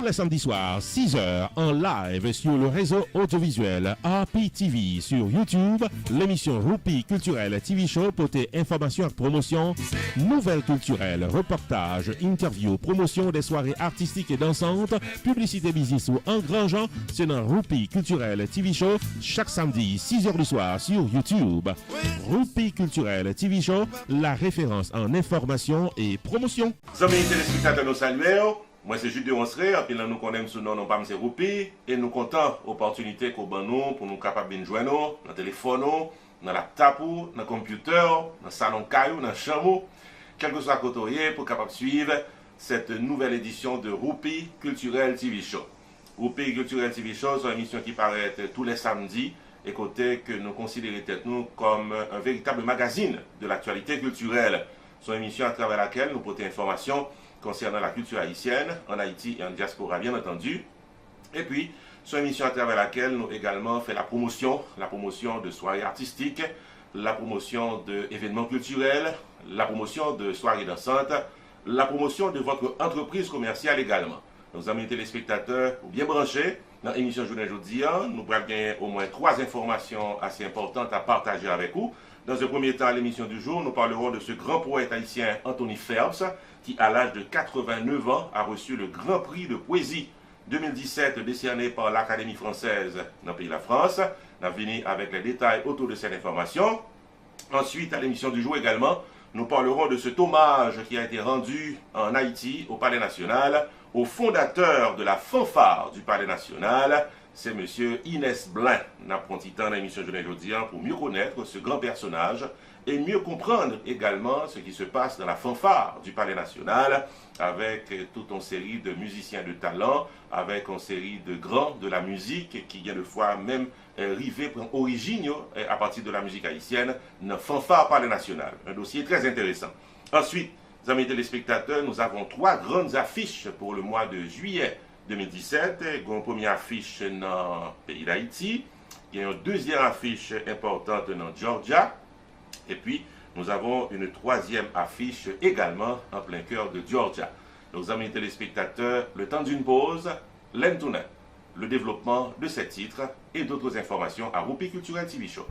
les samedis soirs, 6h, en live sur le réseau audiovisuel RPTV sur YouTube, l'émission Roupi Culturel TV Show pour tes informations et promotions, nouvelles culturelles, reportages, interviews, promotion des soirées artistiques et dansantes, publicité business ou engrangeant, c'est dans Roupi Culturel TV Show chaque samedi, 6h du soir sur YouTube. Roupi Culturel TV Show, la référence en information et promotion. Amis téléspectateurs, nous saluons. Moi, c'est Jules de Onsré, puis là, nous connaissons sous nom, non pas M. Roupi, et nous comptons l'opportunité qu'on a nous pour nous capables de joindre dans le téléphone, dans la laptop, dans le computer, dans le salon caillou, dans le chambre, quel que soit côté pour capable suivre cette nouvelle édition de Roupi Culturel TV Show. Roupi Culturel TV Show, c'est une émission qui paraît tous les samedis, et côté que nous considérons nous comme un véritable magazine de l'actualité culturelle. C'est une émission à travers laquelle nous portons informations concernant la culture haïtienne, en Haïti et en diaspora bien entendu. Et puis, c'est une émission à travers laquelle nous également fait la promotion de soirées artistiques, la promotion d'événements culturels, la promotion de soirées dansantes, la promotion de votre entreprise commerciale également. Nos amis téléspectateurs, ou bien branchés, dans l'émission Journée Aujourd'hui, nous pourrons gagner au moins 3 informations assez importantes à partager avec vous. Dans un premier temps, à l'émission du jour, nous parlerons de ce grand poète haïtien Anthony Phelps, qui à l'âge de 89 ans a reçu le Grand Prix de Poésie 2017 décerné par l'Académie française dans le pays de la France. Nous allons venir avec les détails autour de cette information. Ensuite, à l'émission du jour également, nous parlerons de cet hommage qui a été rendu en Haïti au Palais National au fondateur de la fanfare du Palais National, c'est M. Inès Blin. Nous avons pris temps dans l'émission Journée Aujourd'hui pour mieux connaître ce grand personnage et mieux comprendre également ce qui se passe dans la fanfare du Palais National avec toute une série de musiciens de talent, avec une série de grands de la musique qui vient de fois même river pour origine à partir de la musique haïtienne dans la fanfare Palais National. Un dossier très intéressant. Ensuite, amis téléspectateurs, nous avons 3 grandes affiches pour le mois de juillet 2017. Une première affiche dans le pays d'Haïti. Il y a une deuxième affiche importante dans Georgia. Et puis, nous avons une 3e affiche également en plein cœur de Georgia. Nos amis téléspectateurs, le temps d'une pause, l'Entounet, le développement de ces titres et d'autres informations à Roupi Culturel TV Show.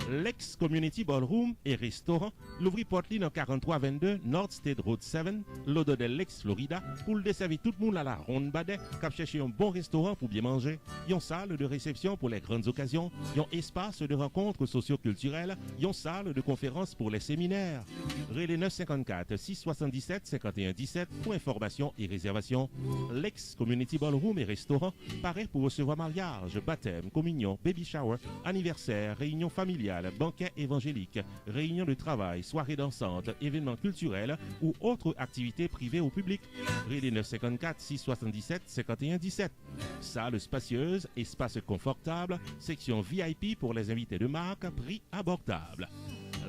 L'ex-Community Ballroom et restaurant l'ouvrit Portline en 4322 North State Road 7, l'Odo de l'ex Florida, pour le desservir tout le monde à la ronde badet, cap chercher un bon restaurant pour bien manger, une salle de réception pour les grandes occasions, un espace de rencontres socio-culturelles, une salle de conférences pour les séminaires. Relais 954 677 51 17 pour information et réservation. L'ex-Community Ballroom et restaurant paraît pour recevoir mariage, baptême, communion, baby shower, anniversaire, réunion familiale, banquet évangélique, réunion de travail, soirée dansante, événements culturels ou autres activités privées au public. Relais 954 677 51 17. Salle spacieuse, espace confortable, section VIP pour les invités de marque, prix abordable.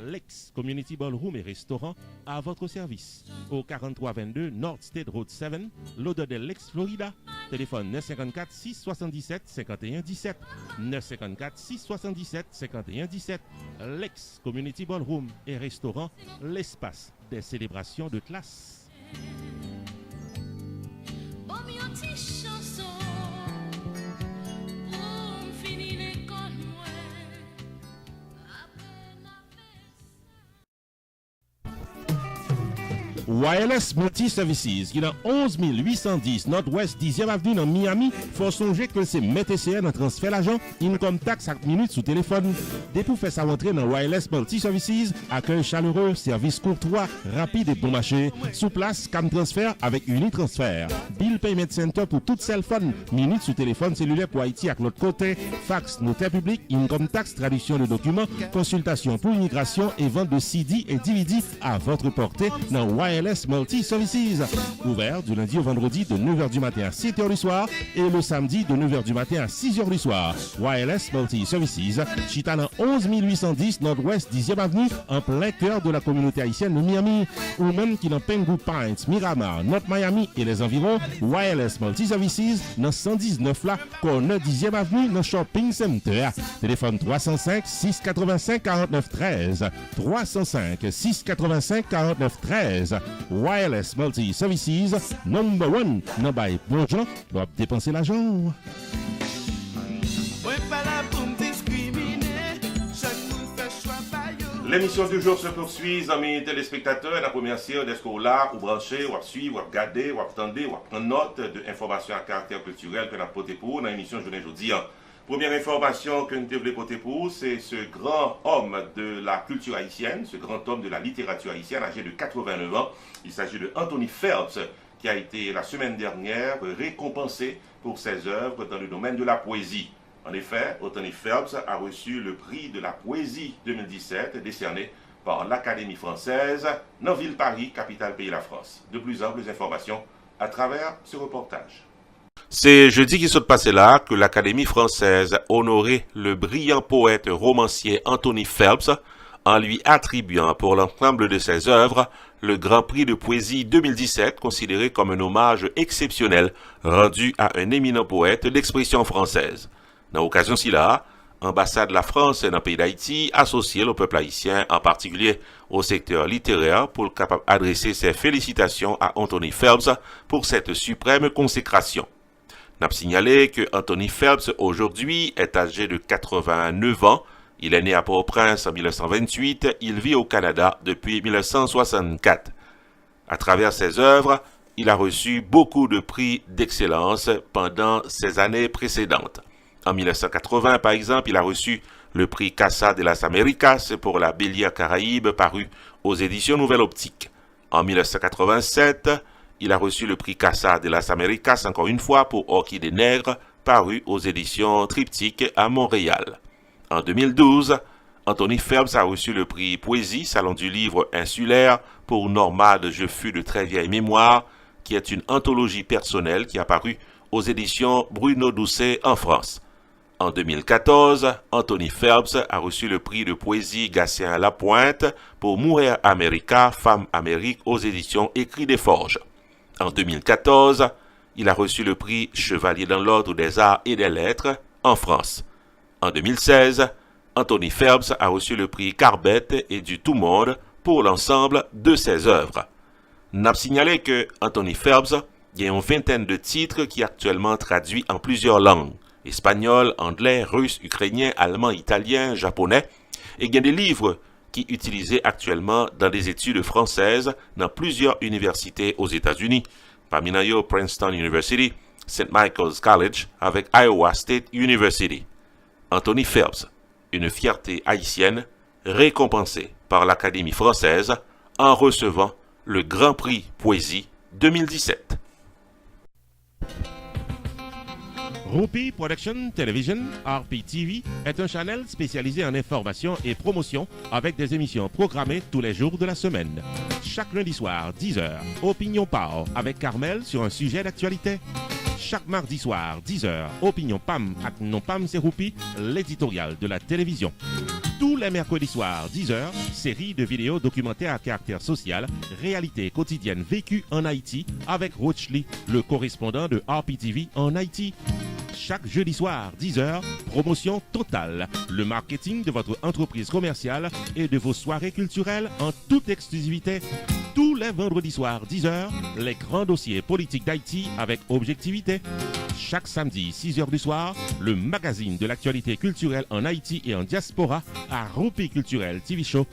L'ex-Community Ballroom et restaurant à votre service. Au 4322 North State Road 7, l'Odo de l'ex Florida. Téléphone 954 677 51 17. 954 677 51 17. L'ex-Community Ballroom et restaurant, l'espace des célébrations de classe. Wireless Multi Services, qui est dans 11 810 Nord-Ouest 10e Avenue dans Miami, faut songer que c'est MTCR dans transfert l'argent, income tax 5 minutes sous téléphone. Dès pour faire sa rentrée dans Wireless Multi Services, accueil chaleureux, service courtois, rapide et bon marché, sous place, cam transfert avec Unitransfert. Bill Payment Center pour toute cell phone, minutes sous téléphone cellulaire pour Haïti à l'autre côté, fax, notaire public, income tax, traduction de documents, consultation pour immigration et vente de CD et DVD à votre portée dans Wireless Multi Services. Ouvert du lundi au vendredi de 9h du matin à 7h du soir et le samedi de 9h du matin à 6h du soir. Wireless Multi Services, chita dans 11 810 Nord-Ouest 10e Avenue, en plein cœur de la communauté haïtienne de Miami, ou même qui dans Pengu Pines, Miramar, North Miami et les environs. Wireless Multi Services dans 119 là, corner 10e Avenue dans Shopping Center. Téléphone 305 685 49 13. 305 685 49 13. Wireless Multi Services, number one, non by bon gens, doit dépenser l'argent. L'émission du jour se poursuit, amis téléspectateurs. La première série d'être là, ou brancher, ou suivre, ou regarder, ou attendre, ou prendre note de informations à caractère culturel que nous avons porté pour vous dans l'émission Journée Jeudi. Première information que nous devons porter pour vous, c'est ce grand homme de la culture haïtienne, ce grand homme de la littérature haïtienne, âgé de 89 ans. Il s'agit de Anthony Phelps, qui a été la semaine dernière récompensé pour ses œuvres dans le domaine de la poésie. En effet, Anthony Phelps a reçu le prix de la poésie 2017 décerné par l'Académie française dans Ville Paris, capitale pays de la France. De plus amples informations à travers ce reportage. C'est jeudi qui s'est passé là que l'Académie française a honoré le brillant poète romancier Anthony Phelps en lui attribuant pour l'ensemble de ses œuvres le Grand Prix de poésie 2017, considéré comme un hommage exceptionnel rendu à un éminent poète d'expression française. Dans l'occasion ci-là, l'ambassade de la France dans le pays d'Haïti associée au peuple haïtien, en particulier au secteur littéraire, pour capable adresser ses félicitations à Anthony Phelps pour cette suprême consécration. On a signalé que Anthony Phelps aujourd'hui est âgé de 89 ans. Il est né à Port-au-Prince en 1928. Il vit au Canada depuis 1964. À travers ses œuvres, il a reçu beaucoup de prix d'excellence pendant ces années précédentes. En 1980, par exemple, il a reçu le prix Casa de las Américas pour la Bélière Caraïbe paru aux éditions Nouvelle Optique. En 1987, il a reçu le prix Casa de las Américas, encore une fois, pour Orchidée Nègre, paru aux éditions Triptyque à Montréal. En 2012, Anthony Phelps a reçu le prix Poésie, Salon du Livre Insulaire, pour Normade, je fus de très vieille mémoire, qui est une anthologie personnelle qui a paru aux éditions Bruno Doucet en France. En 2014, Anthony Phelps a reçu le prix de poésie Gatien Lapointe pour Mourir America, Femme Amérique aux éditions Écrit des Forges. En 2014, il a reçu le prix Chevalier dans l'Ordre des Arts et des Lettres en France. En 2016, Anthony Phelps a reçu le prix Carbette et du Tout Monde pour l'ensemble de ses œuvres. N'a signalé que Anthony Phelps y a une vingtaine de titres qui actuellement traduits en plusieurs langues: espagnol, anglais, russe, ukrainien, allemand, italien, japonais, et il y a des livres qui sont utilisés actuellement dans des études françaises dans plusieurs universités aux États-Unis, parmi eux Princeton University, St. Michael's College avec Iowa State University. Anthony Phelps, une fierté haïtienne, récompensée par l'Académie française en recevant le Grand Prix Poésie 2017. Rupi Production Television, RPTV, est un channel spécialisé en information et promotion avec des émissions programmées tous les jours de la semaine. Chaque lundi soir, 10h, Opinion Power avec Carmel sur un sujet d'actualité. Chaque mardi soir, 10h, Opinion PAM avec Non PAM c'est Rupi, l'éditorial de la télévision. Tous les mercredis soirs, 10h, série de vidéos documentaires à caractère social, réalité quotidienne vécue en Haïti avec Roach Lee, le correspondant de RPTV en Haïti. Chaque jeudi soir, 10h, promotion totale. Le marketing de votre entreprise commerciale et de vos soirées culturelles en toute exclusivité. Tous les vendredis soirs, 10h, les grands dossiers politiques d'Haïti avec objectivité. Chaque samedi, 6h du soir, le magazine de l'actualité culturelle en Haïti et en diaspora à Rupi Culturel TV Show.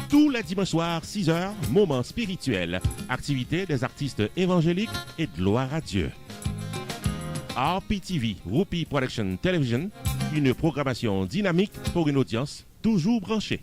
Tous les dimanches soirs, 6h, moments spirituels, activités des artistes évangéliques et gloire à Dieu. RPTV, Rupi Production Television, une programmation dynamique pour une audience toujours branchée.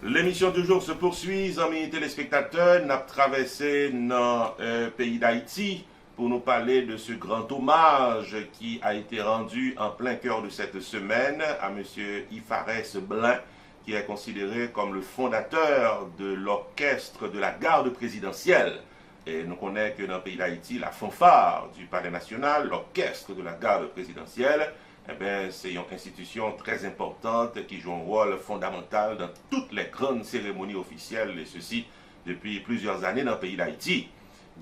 L'émission du jour se poursuit, amis téléspectateurs. Nous avons traversé dans le pays d'Haïti pour nous parler de ce grand hommage qui a été rendu en plein cœur de cette semaine à M. Ifarès Blin, qui est considéré comme le fondateur de l'orchestre de la garde présidentielle. Et nous connaissons que dans le pays d'Haïti, la fanfare du Palais national, l'orchestre de la garde présidentielle, c'est une institution très importante qui joue un rôle fondamental dans toutes les grandes cérémonies officielles, et ceci depuis plusieurs années dans le pays d'Haïti.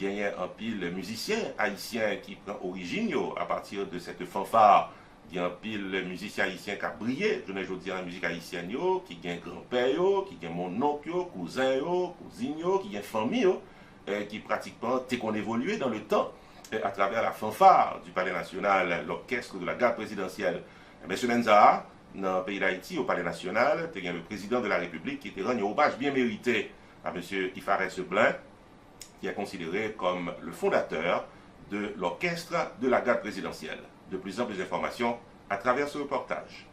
Il y a un pile musicien haïtien qui prend origine à partir de cette fanfare Il y a un pile musicien haïtien qui a brillé, je ne veux dire la musique haïtienne, yo, qui a grand-père, yo, qui a mon oncle, yo, cousin, yo, cousine, yo, qui a famille, yo, qui pratiquement, dès qu'on évolué dans le temps, à travers la fanfare du Palais National, l'orchestre de la garde présidentielle. M. Menza, dans le pays d'Haïti, au Palais National, il y a le président de la République qui était rendu un hommage bien mérité à M. Ifarès Blin, qui est considéré comme le fondateur de l'orchestre de la garde présidentielle. De plus en plus d'informations à travers ce reportage.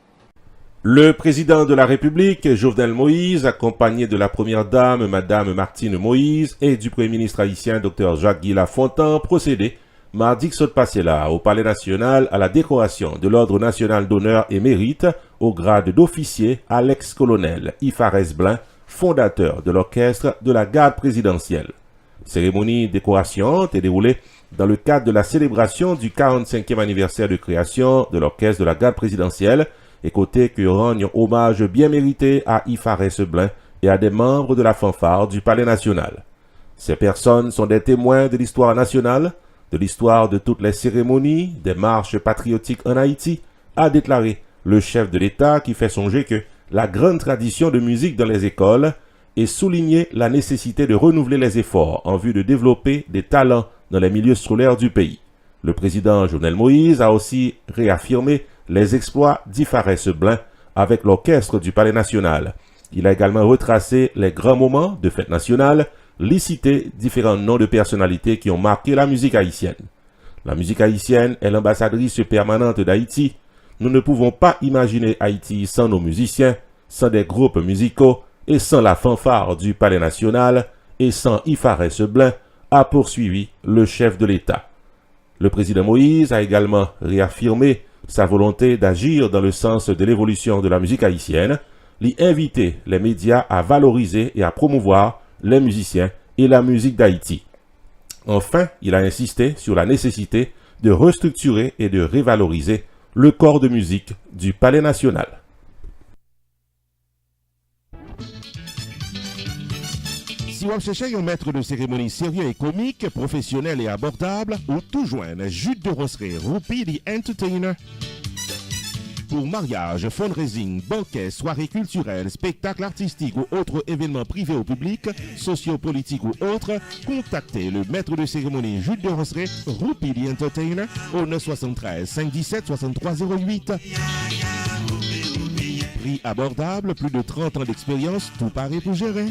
Le président de la République, Jovenel Moïse, accompagné de la première dame, Madame Martine Moïse, et du premier ministre haïtien, Dr. Jacques-Guy Lafontaine, procédé mardi qui s'est passé là, au Palais National, à la décoration de l'Ordre national d'honneur et mérite au grade d'officier à l'ex-colonel Ifarès Blin, fondateur de l'orchestre de la garde présidentielle. Cérémonie décoration est déroulée dans le cadre de la célébration du 45e anniversaire de création de l'orchestre de la garde présidentielle, et côté que rend un hommage bien mérité à Ifarès Blin et à des membres de la fanfare du Palais National. Ces personnes sont des témoins de l'histoire nationale, de l'histoire de toutes les cérémonies, des marches patriotiques en Haïti, a déclaré le chef de l'État qui fait songer que la grande tradition de musique dans les écoles et souligné la nécessité de renouveler les efforts en vue de développer des talents dans les milieux scolaires du pays. Le président Jovenel Moïse a aussi réaffirmé les exploits d'Ifarès Blin avec l'orchestre du Palais National. Il a également retracé les grands moments de fête nationale, cité différents noms de personnalités qui ont marqué la musique haïtienne. La musique haïtienne est l'ambassadrice permanente d'Haïti. Nous ne pouvons pas imaginer Haïti sans nos musiciens, sans des groupes musicaux et sans la fanfare du Palais National et sans Ifarès Blin, a poursuivi le chef de l'État. Le président Moïse a également réaffirmé sa volonté d'agir dans le sens de l'évolution de la musique haïtienne, lui inviter les médias à valoriser et à promouvoir les musiciens et la musique d'Haïti. Enfin, il a insisté sur la nécessité de restructurer et de revaloriser le corps de musique du Palais National. Si vous cherchez un maître de cérémonie sérieux et comique, professionnel et abordable, ou tout joindre Jude de Rosseray, Roupi the Entertainer. Pour mariage, fundraising, banquet, soirées culturelles, spectacles artistiques ou autres événements privés ou publics, sociopolitiques ou autres, contactez le maître de cérémonie Jude de Rosseray, Roupi the Entertainer, au 973 517 6308. Prix abordable, plus de 30 ans d'expérience, tout paraît pour gérer.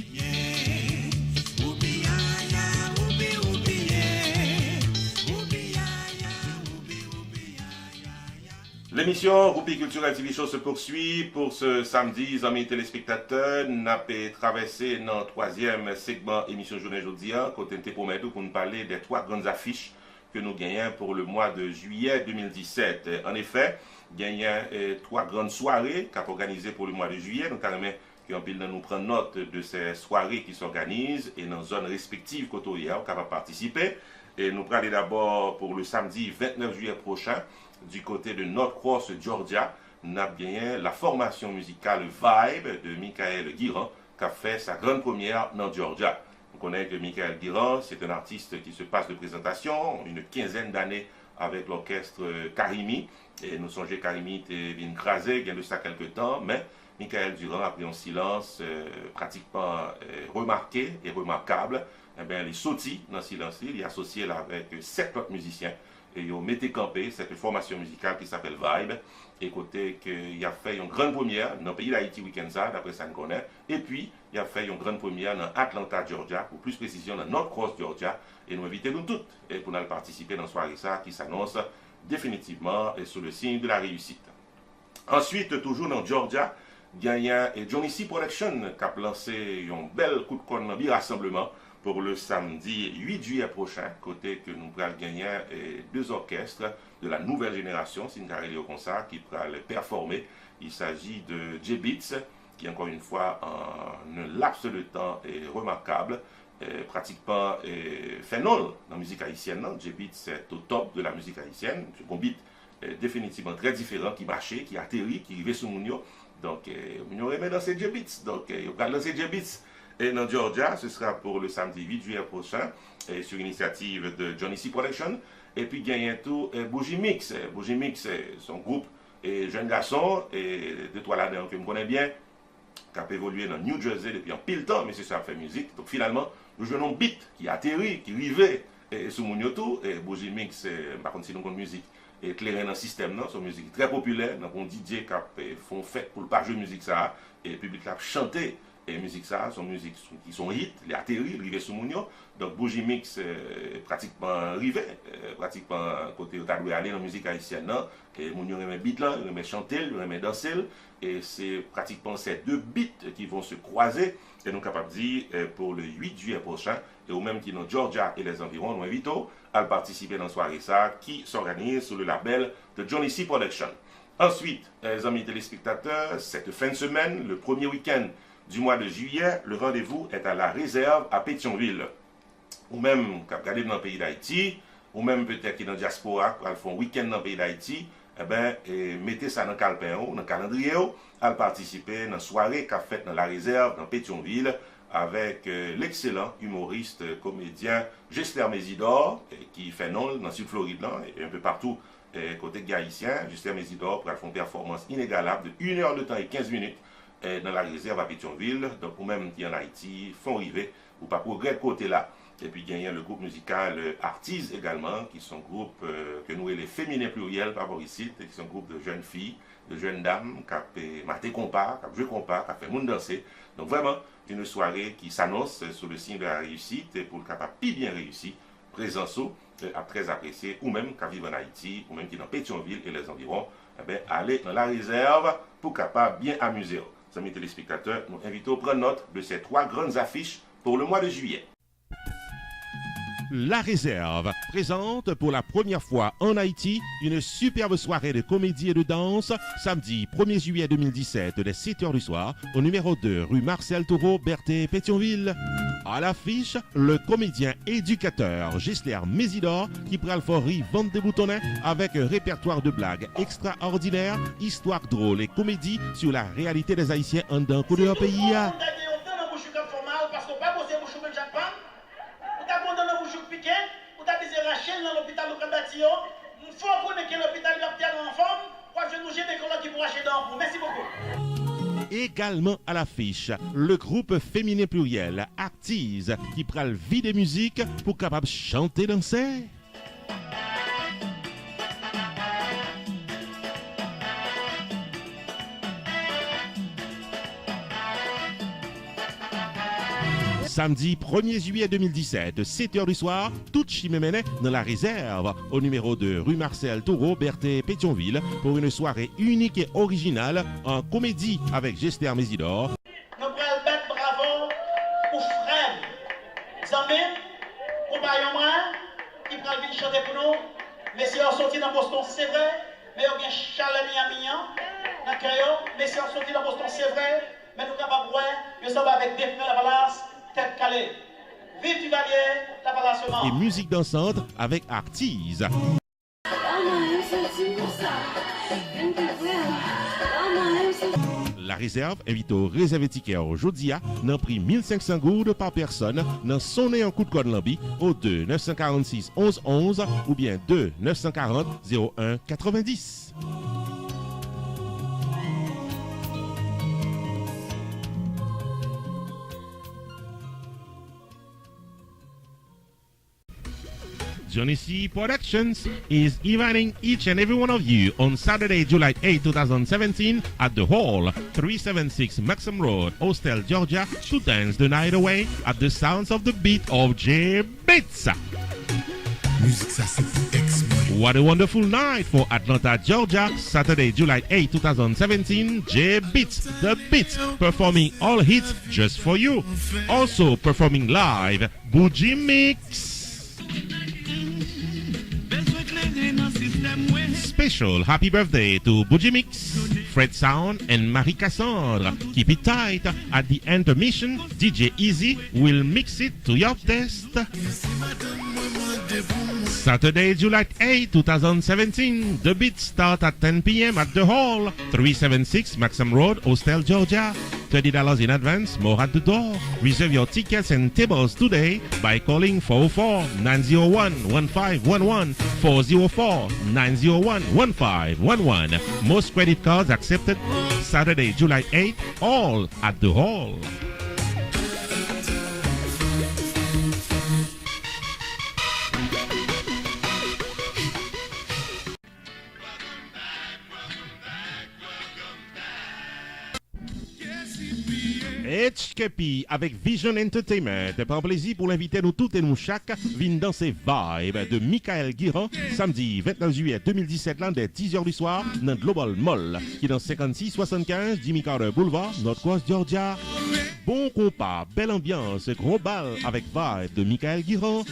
L'émission Roupi Culturel TV Show se poursuit pour ce samedi, amis téléspectateurs. Nous avons traversé notre troisième segment émission Journée Jeudi, côté pour nous parler des trois grandes affiches que nous gagnons pour le mois de juillet 2017. En effet, nous gagnons trois grandes soirées qui sont organisées pour le mois de juillet. Nous carrément nous prendre note de ces soirées qui s'organisent et dans les zones respectives côté où capable participer. Et nous allons d'abord pour le samedi 29 juillet prochain. Du côté de North Cross, Georgia, nous avons gagné la formation musicale Vibe de Michael Guiran, qui a fait sa grande première dans Georgia. On connaît que Michael Guiran, c'est un artiste qui se passe de présentation, une quinzaine d'années avec l'orchestre Karimi. Et nous songeons Karimi était bien crasé, il y a de ça quelques temps, mais Michael Guiran a pris un silence pratiquement remarqué et remarquable. Eh bien, il est sorti dans ce silence, il est associé là avec 7 autres musiciens. Et ils ont mis campé cette formation musicale qui s'appelle Vibe. Et côté qu'il a fait une grande première dans le pays d'Haïti week-end ça, d'après ça nous connaît. Et puis, il a fait une grande première dans Atlanta, Georgia, pour plus précision dans North Cross, Georgia. Et nous invitons nous toutes pour nous participer dans la soirée ça qui s'annonce définitivement sous le signe de la réussite. Ensuite, toujours dans Georgia, il y a Johnny C Production qui a lancé un bel coup de corne dans le rassemblement pour le samedi 8 juillet prochain, côté que nous allons gagner deux orchestres de la nouvelle génération, si nous allons comme ça, qui pourra performer. Il s'agit de J-Beats, qui encore une fois, en un laps de temps est remarquable, pratiquement phénomène dans la musique haïtienne. J-Beats c'est au top de la musique haïtienne, c'est un beat définitivement très différent, qui marchait, qui atterrit, qui arrivait sur Mounio. Donc, Mounio aimait danser J-Beats, donc il va danser J-Beats. Et dans Georgia, ce sera pour le samedi 8 juillet prochain, sur initiative de Johnny C Production. Et puis, il y a tout Bougie Mix. Bougie Mix, son groupe et jeune garçon, et deux, trois là-dedans que je connais bien, qui a évolué dans New Jersey depuis un pile temps, mais c'est ça, fait musique. Donc finalement, nous jouons un beat qui atterrit, qui rivait sous mon yoto, et Bougie Mix, par contre, si nous avons musique, éclairé dans le système, c'est une musique très populaire, donc on DJ qui font fête pour ne pas jouer musique ça, et le public a chanté. Et musique ça, sont musiques qui sont hits, les atterris, rivé sous Mounio. Donc Bougie Mix pratiquement rivé, pratiquement côté où tu dois aller dans la musique haïtienne. Non? Et Mounio remet beat là, il remet chanter, il remet danser. Et c'est pratiquement ces deux beats qui vont se croiser. Et nous sommes capables de dire pour le 8 juillet prochain, et ou même qui dans Georgia et les environs, nous invitons à participer dans la soirée ça, qui s'organise sous le label de Johnny C Production. Ensuite, les amis téléspectateurs, cette fin de semaine, le premier week-end du mois de juillet, le rendez-vous est à la réserve à Pétionville. Ou même, quand vous regardez dans le pays d'Haïti, ou même peut-être qui dans la diaspora, quand ils font un week-end dans le pays d'Haïti, eh bien, mettez ça dans le calepin, dans le calendrier, à participer dans la soirée qu'a faite dans la réserve, dans Pétionville, avec l'excellent humoriste, comédien Gester Mésidor, qui fait nom dans le Sud-Floride, et un peu partout, côté haïtien. Gester Mésidor pour faire une performance inégalable de 1 heure de temps et 15 minutes dans la réserve à Pétionville. Donc, ou même qui en Haïti, font river, ou pas pour de côté là. Et puis, il y a le groupe musical Artise également, qui sont groupe que nous, les féminins pluriels par ici, qui sont groupe de jeunes filles, de jeunes dames, qui ont maté compas, qui ont joué compas, qui ont fait monde danser. Donc, vraiment, une soirée qui s'annonce sous le signe de la réussite, et pour le capable bien réussi, présence très apprécié, ou même qui vivent en Haïti, ou même qui dans Pétionville et les environs, eh bien, allez dans la réserve pour capable bien amuser. Amis téléspectateurs, nous invitons à prendre note de ces 3 grandes affiches pour le mois de juillet. La Réserve présente pour la première fois en Haïti une superbe soirée de comédie et de danse samedi 1er juillet 2017 dès 7h du soir au numéro 2 rue Marcel Taureau, Berthet, Pétionville. À l'affiche, le comédien éducateur Gester Mésidor qui prend le fort vente des boutonnets avec un répertoire de blagues extraordinaires, histoires drôles et comédies sur la réalité des Haïtiens en d'un coup de leur pays. Également à l'affiche, le groupe féminin pluriel Artise qui prend le vie des musiques pour capable chanter, danser. Samedi 1er juillet 2017, 7h du soir, tout Chimemene dans la réserve, au numéro 2 rue Marcel Taureau, Berthet, Pétionville, pour une soirée unique et originale en comédie avec Gester Mésidor. Nous allons mettre bravo pour Fred, Zambé, compagnon qui prend venir chanter pour nous. Messieurs sont sortis dans Boston, c'est vrai, mais il y a Charles Miamignan, dans Créole. Messieurs sont sortis dans Boston, c'est vrai, mais nous sommes capables de voir, nous sommes avec Défense la Valasse. Tête calée. Vive Duvalier, la Valasse. Et musique dansante avec Artise. La réserve invite au réservé ticket aujourd'hui dans prix 1500 gourdes par personne dans sonner un coup de code lambi au 2 946 11 11 ou bien 2 940 01 90. Johnny C Productions is inviting each and every one of you on Saturday, July 8, 2017 at the Hall, 376 Maxim Road, Austell, Georgia, to dance the night away at the sounds of the beat of J-Beats. What a wonderful night for Atlanta, Georgia, Saturday, July 8, 2017, J-Beats, the Beats, performing all hits just for you. Also performing live, Bougie Mix. Special happy birthday to Bougie Mix, Fred Sound and Marie Cassandra. Keep it tight. At the intermission, DJ Easy will mix it to your taste. Saturday, July 8, 2017. The beats start at 10 p.m. at the Hall, 376 Maxim Road, Austell, Georgia. $30 in advance, more at the door. Reserve your tickets and tables today by calling 404-901-1511, 404-901-1511. Most credit cards accepted. Saturday, July 8th, all at the hall. HKP avec Vision Entertainment. Par plaisir pour l'inviter nous toutes et nous chaque vin danser Vibe de Michael Guiran samedi 29 juillet 2017 là dès 10h du soir dans Global Mall qui est dans 5675 Jimmy Carter Boulevard, Northwest Georgia. Bon compas, belle ambiance, gros bal avec Vibe de Michael Guiran.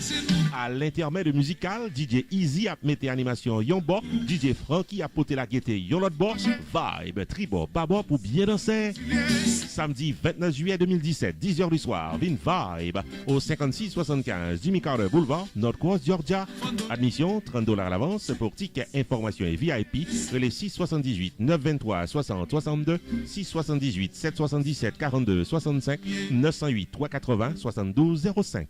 À l'intermède musical, DJ Easy a mis animation Yombo, DJ Frankie a poté la gaieté yon l'autre boss, Vibe, tribo, babo pour bien danser. Samedi 29 juillet 2017, 10h du soir, Vin Vibe au 5675 Jimmy Carter Boulevard, Northwest Georgia. Admission $30 à l'avance pour tickets, informations et VIP. Les 678 923 60 62, 678 777 42 65, 908 380 72 05.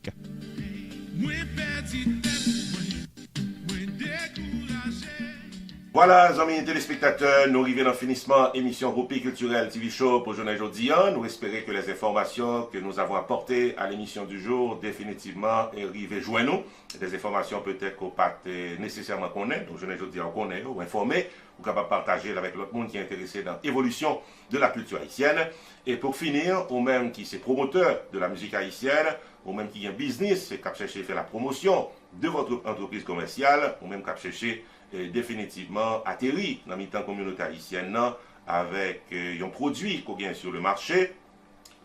Voilà, amis téléspectateurs, nous arrivons dans le finissement émission Roupi Culturel TV Show pour journée aujourd'hui. Nous espérons que les informations que nous avons apportées à l'émission du jour définitivement arrivent joindre nous. Des informations peut-être qu'on pas nécessairement connaît, donc journée aujourd'hui on connaît ou informé, ou capable de partager avec l'autre monde qui est intéressé dans l'évolution de la culture haïtienne. Et pour finir, ou même qui est promoteur de la musique haïtienne, ou même qui est un business et qui a cherché à faire la promotion de votre entreprise commerciale, ou même qui a cherché définitivement atterri dans la communauté haïtienne avec un produit qu'on gagne sur le marché,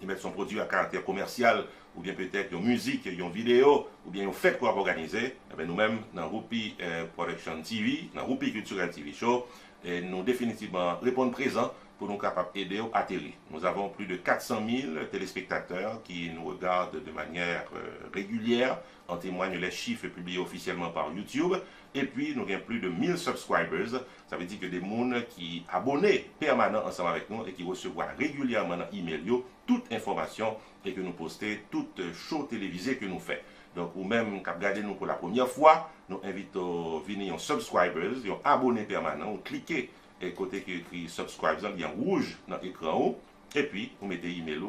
ils mettent son produit à caractère commercial, ou bien peut-être une musique, une vidéo, ou bien une fête qu'on va organiser. Nous-mêmes, dans Roupi Production TV, dans Roupi Cultural TV Show, nous définitivement répondons présents pour nous capables d'aider à atterrir. Nous avons plus de 400 000 téléspectateurs qui nous regardent de manière régulière, en témoignent les chiffres publiés officiellement par YouTube. Et puis, nous avons plus de 1000 subscribers. Ça veut dire que des gens qui abonnés permanents ensemble avec nous et qui reçoivent régulièrement dans l'email toute information et que nous postons, toute show télévisée que nous faisons. Donc, ou même, quand vous regardez nous pour la première fois, nous invitons à venir en subscribers, en abonnés permanents, ou cliquez et côté qui écrit subscribe, il y a un rouge dans l'écran haut, et puis vous mettez email.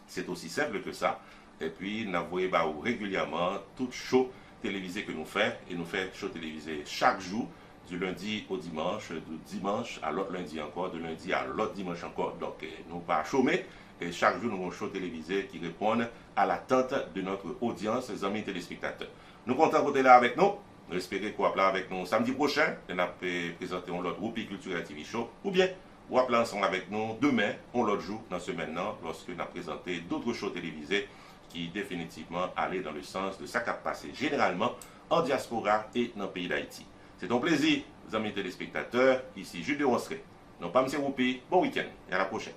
C'est aussi simple que ça. Et puis, nous envoyons régulièrement tout show télévisé que nous faisons, et nous faisons show télévisé chaque jour, du lundi au dimanche, du dimanche à l'autre lundi encore, de lundi à l'autre dimanche encore. Donc, nous ne pas chômer, et chaque jour, nous avons un show télévisé qui répond à l'attente de notre audience, les amis téléspectateurs. Nous comptons côté là avec nous. Nous espérons qu'on va parler avec nous samedi prochain. On va présenter l'autre Roupi Culturel TV Show. Ou bien, on va parler ensemble avec nous demain, on l'autre jour, dans ce maintenant, lorsque nous avons présenté d'autres shows télévisés qui définitivement allaient dans le sens de ça qui a passé généralement en diaspora et dans le pays d'Haïti. C'est un plaisir, les amis téléspectateurs. Ici Jules de Ronseré. Non pas M. Roupi. Bon week-end et à la prochaine.